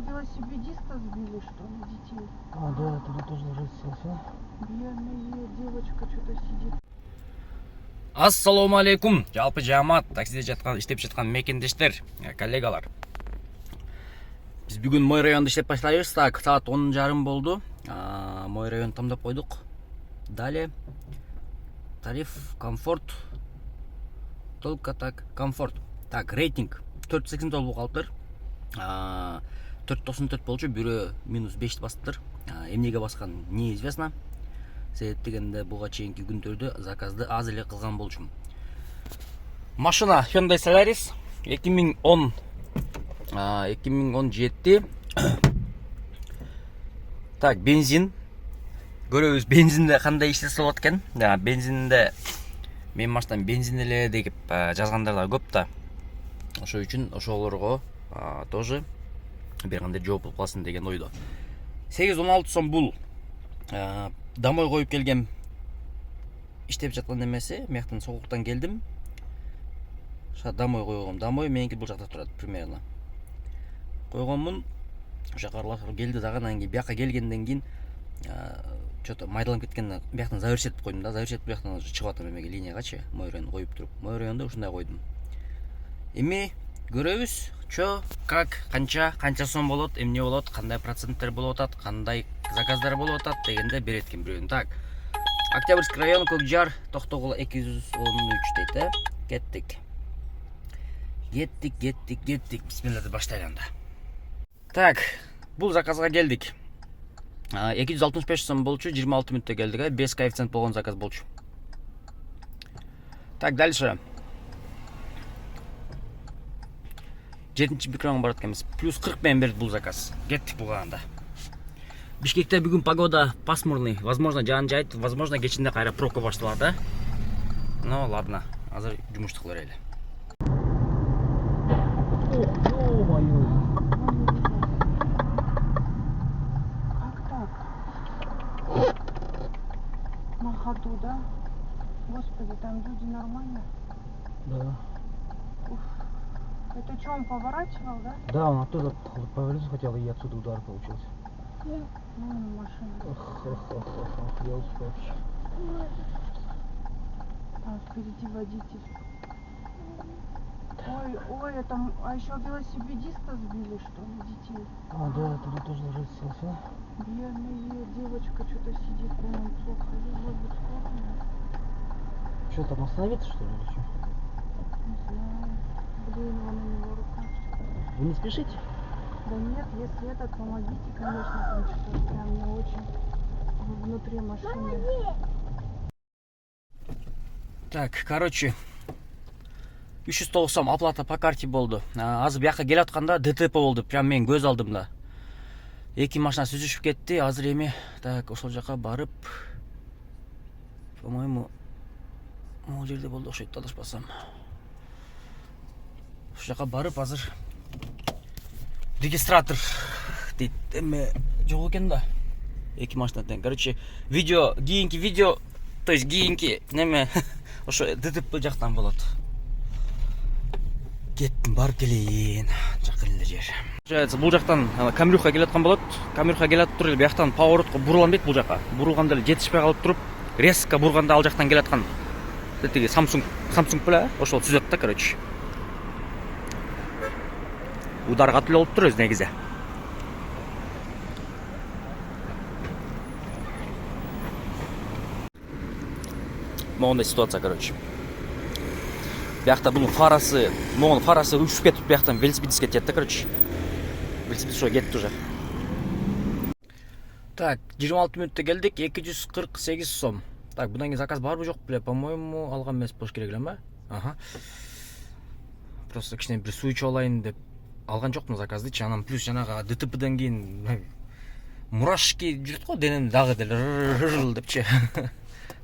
велосипедиста сбили, что ли, детей? А, да, туда тоже ложится. Бедная девочка что-то сидит. Ассалому алейкум, жалпы жамаат, таксиде иштеп жаткан мекендештер, коллегалар. Биз бүгүн Мой районунда иштеп баштайбыз. Так, саат 10:30 болду. Мой район тандап койдук. Далее тариф, комфорт. Только так, комфорт. Так, рейтинг 4.80 болуп калыптыр. 4.94 болчу, бирөө -5 басыптыр. Эмнеге баскан неизвестно. Себеп дегенде буга чейинки күндөрдө заказды аз эле кылган болчумун. Машина Hyundai Solaris 2017. Так, бензин. Көрөбүз бензинде кандай иштесе болот экен. Бензинде мен машинам бензин эле деп жазгандар да көп да. Ошол үчүн ошолорго тоже бир кандай жооп болуп калсын деген ойдо. 8-16 сом бул домой коюп келгем иштеп жаткан эмеси. Мияктан согуктан келдим. Ошо домой койгом. Домой меники бул жакта турат примерно. Койгонмун. Ошо карлар келди дагы, анан кийин бияка келгенден кийин что-то майдаланып кеткен. Бияктан завершетип койдум да. Завершетип бияктан уже чыгып атам эмеге, линиягачы. Мой район коюп туруп. Мой районда ушундай койдум. Эми көрөбүз. Чо, как, канча сом болот, эмне болот, кандай проценттер болуп атат, кандай заказдар болуп атат дегенде берет экен бирөөнү. Так. Октябрьский район, Көкжар, Токтогул 213 дейт, Кеттик. Бисмилла деп баштайлы анда. Так, бул заказга келдик. 265 сом болчу, 26 мүнөттө келдик, 5 коэффициент болгон заказ болчу. Так, дальше. 7-чи микрофон барат экенбиз. Плюс 40 менен берди бул заказ. Кеттик буга анда. Бишкекте бүгүн погода пасмурный, возможно жаан жайт, возможно кечинде кайра пробка башталат, да? Ну ладно, азыр жумушту кыла берели. Ё-моё. Как так? На ходу, да? Господи, там люди нормально? Да. Уф. Это что, он поворачивал, да? Да, он оттуда повернуться хотел, и отсюда удар получился. Ну, машина. Ох, елки-палки. Там впереди водитель. Ой, это... А еще велосипедиста сбили, что ли, детей? А, да, туда тоже ложится. Бедная девочка что-то сидит, по-моему, плохо. Может быть, скорая? Что, там остановиться, что ли, или что? Не знаю. Блин, вон у него рука. Вы не спешите? Да нет, если этот, помогите, конечно, там что-то прям не очень внутри машины. Так, короче, 390 сом оплата по карте болду. Азыр бияка келип атканда ДТП болду, прям менин көз алдымда. Эки машина сүзүшүп кетти. Азыр эми так ошол жака барып, по-моему, могул жерде болду окшойт, адашпасам. Ошол жака барып азыр регистратор дейт эме жок экен да. Эки машина тең. Короче, кийинки видео, то есть кийинки неме ошо ДТП жактан болот. Кеттим, барып келейин. Жакын эле жер. Получается, бул жактан Камрюха келаткан болот. Камрюха келатып туруп, бияктан поворотко бурулам дейт бул жака. Бурулганда эле жетишпей калып туруп, резко бурганда ал жактан келаткан. Тиги Samsung беле, ошол сүзөт да, короче. Удар катуу болуп тур өзү негизи. Моундай ситуация, короче. Биякта бунун фарасы учуп кетип, бияктан велосипедистке тиет да, короче. Велосипед ошо кетти уже. Так, 26 мүнөттө келдик, 248 сом. Так, bundan кийин заказ барбы жок беле? По-моему, алган эмес болуш керек эле, ма? Ага. Просто кичине бир суу ичип алайын деп алган жокмун заказды. Анан плюс жанагы ДТПден кийин мурашки жүрөт го денемде дагы деле депчи.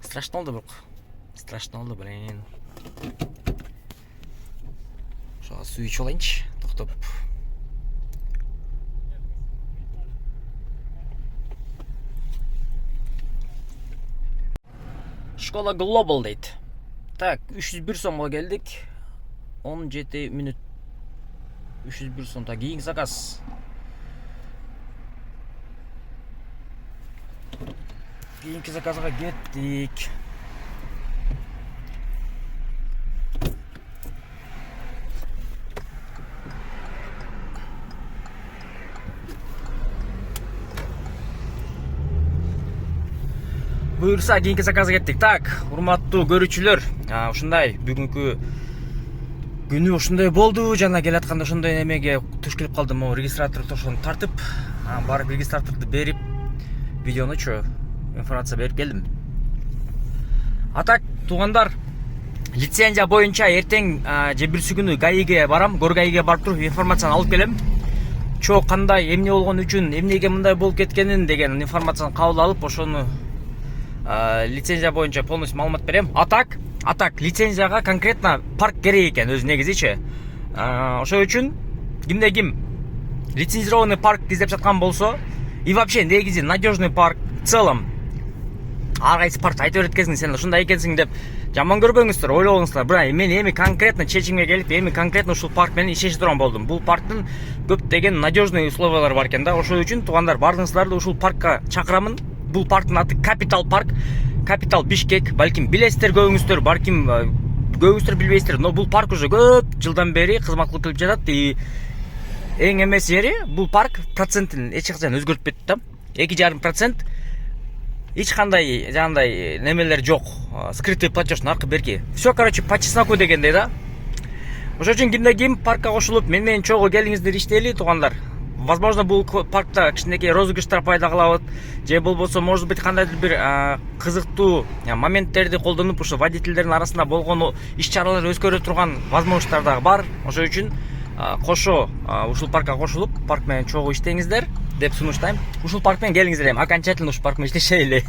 Страшно болду, бирок. Страшно болду, блин. Ошого суу ичип алайынчы, токтоп. Школа Global дейт. Так, 301 сомго келдик. 17 мүнөт 301 сом. Так, кийинки заказ. кийинки заказга кеттик. Буюрса кийинки заказга кеттик. Так, урматтуу көрүүчүлөр, ушундай бүгүнкү күнү ушундай болду. Жана келатканда ошондой немеге туш келип калдым. Могу регистратор ошону тартып, барып регистраторду берип, видеонучу информация берип келдим. А так, туугандар, лицензия боюнча эртең же бирси күнү ГАИге барам, гор ГАИге барып туруп информацияны алып келем. Чоо кандай, эмне болгон үчүн, эмнеге мындай болуп кеткенин деген информацияны кабыл алып, ошону лицензия боюнча полностью маалымат берем. А так лицензияга конкретно парк керек экен өзү негизичи. Ошол үчүн кимде ким лицензированный парк издеп жаткан болсо и вообще негизи надежный парк в целом ар кайсы парк айта берет экенсиң, сен ушундай экенсиң деп жаман көрбөңүздөр, ойлобоңуздар. Бирок мен эми конкретно чечимге келип, эми конкретно ушул парк менен иштеше турган болдум. Бул парктын көптөгөн надежный условиялары бар экен да. Ошол үчүн туугандар, баарыңыздарды ушул паркка чакырамын. Бул парктын аты Capital Park, Capital Bishkek. Балким билесиздер көбүңүздөр, балким көбүңүздөр билбейсиздер, но бул парк уже көп жылдан бери кызмат кылып келип жатат. И эң эмес жери, бул парк процентин эч качан өзгөртпөйт да. 2,5%. Эч кандай жандай немелер жок. Скрытый платеж наркы берки. Все, короче, по чесноку дегендей да. Ошол үчүн кимде ким паркка кошулуп, мен менен чогуу келиңиздер иштейли, туугандар. Возможно, бул паркта кичинекей розыгрыштар пайда кылабыз, же болбосо, может быть, кандайдыр бир кызыктуу моменттерди колдонуп, ушу водительдердин арасында болгон иш-чаралар өзгөрө турган возможностьтар дагы бар. Ошол үчүн кошо ушул паркка кошулуп, парк менен чогуу иштеңиздер деп сунуштайм. Ушул парк менен келиңиздер, эми окончательно ушул парк менен иштешели.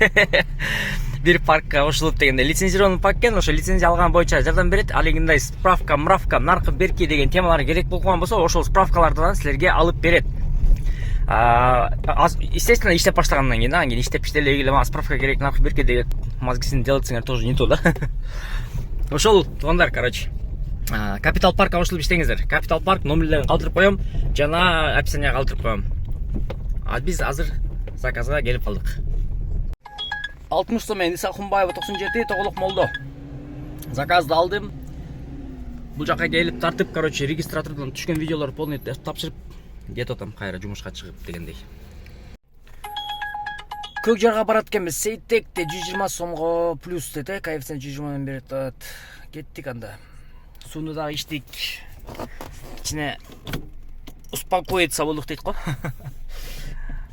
Бир паркка кошулуп дегенде лицензированный парк экен, ошо лицензия алган боюнча жардам берет. Алигиндай справка, мравка, наркы берки деген темалар керек болгон болсо, ошол справкалардан силерге алып берет. Естественно, иштеп баштагандан кийин, анан иштеп иштеле эле, справка керек, наркы берки деген мозгисин делатсыңар тоже не то да. Ошол туугандар, короче, Capital Parkка кошулуп иштеңиздер. Capital Park номерлерин калтырып коем, жана описанияга калтырып коем. Биз азыр заказга келип калдык. 60 сом менен Иса Кумбаева 97 Тоголок Молдо. Заказды алдым. Бул жака келип тартып, короче, регистратордон түшкөн видеолор полный тапшырып кете атам, кайра жумушка чыгып дегендей. Көк жарга барат экенбиз. Сейтекте 120 сомго плюс дете, коэффициент 120 менен берет. Кеттик анда. Сууну дагы иштик. Кичине успокоиться болдук дейт го.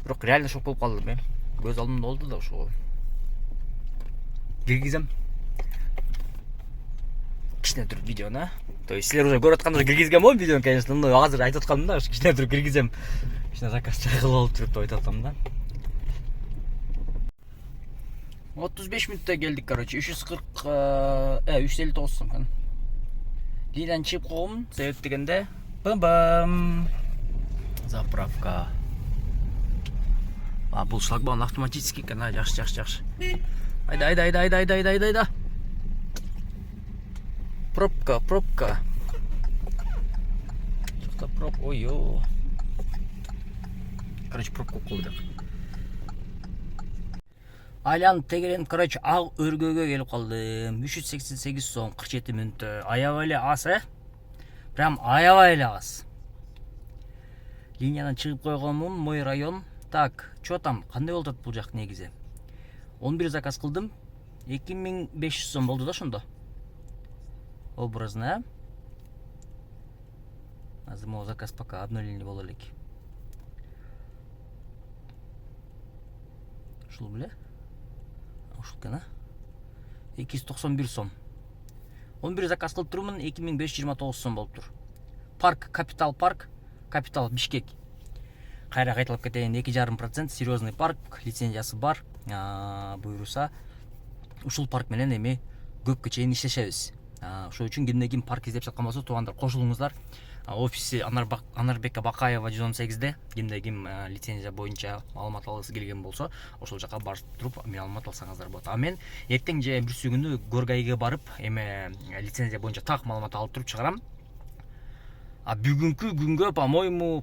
Бирок реально шок болуп калдым мен. Көз алдымда болду да ошо. Киргизем. Кичине туруп видеону. То есть силер уже көрүп аткандар киргизген болом видеону, конечно, но азыр айтып атканым да, кичине туруп киргизем. Кичине заказ чыгып алып туруп деп айтып атам да. 35 мүнөттө келдик, короче, 359 сом экен. Линиядан чыгып койгом, себеп дегенде, бам-бам. Заправка. Бул шлагбаум автоматический экен, жакшы. Айда. Пробка. Чокта проб, ой-ё. Короче, пробка колдук. Айланып тегеренип, короче, ак өргөгө келип калдым. 388 сом 47 мүнөттө. Аябай эле аз, Прям аябай эле аз. Линиядан чыгып койгонмун, мой район. Так, чо там, кандай болот бул жак негизи? 11 заказ кылдым. 2500 сом болду да ошондо. Образно, Азыр могу заказ пока обновление боло элек. Ушул беле? Ушул экен, 291 сом. 11 заказ кылып турмун, 2529 сом болуптур. Парк, Capital Park, Capital Bishkek. Кайра кайталап кетейин, 2,5% серьезный парк, лицензиясы бар. Буйруса ушул парк менен эми көпкө чейин иштешебиз. Ошол үчүн кимде ким парк издеп жаткан болсо, туугандар, кошулуңуздар. Офиси Анарбека Бакаева 118-де. Кимде ким лицензия боюнча маалымат алгысы келген болсо, ошол жака барып туруп маалымат алсаңыздар болот. А мен эртең же бирси күнү Горгайга барып, эме лицензия боюнча так маалымат алып туруп чыгарам. Бүгүнкү күнгө, по-моему,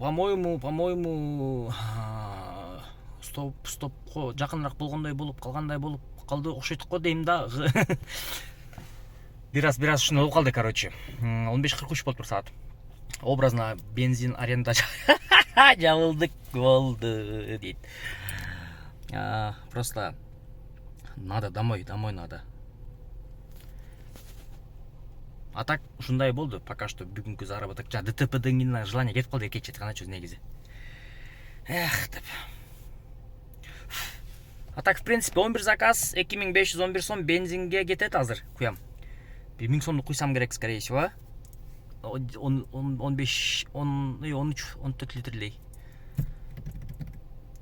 стопко жакыныраак болгондой болуп калгандай болуп калды окшойт го дейм да. бир аз ушундай болуп калды, короче. 15:43 болуп саат. Образно бензин аренда жабылдык болду дейт. Просто надо домой надо. А так ушундай болду пока что бүгүнкү заработок. ДТПден желание кетип калды эркек жеткана чөз негизи. Эх деп. А так в принципе 11 заказ 2511 сом бензинге кетет азыр. Куям. 1000 сомду куйсам керек, скорее всего. 15 13 14 литрлей.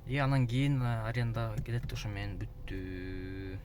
И анан кийин аренда кетет, ошо менен бүттү.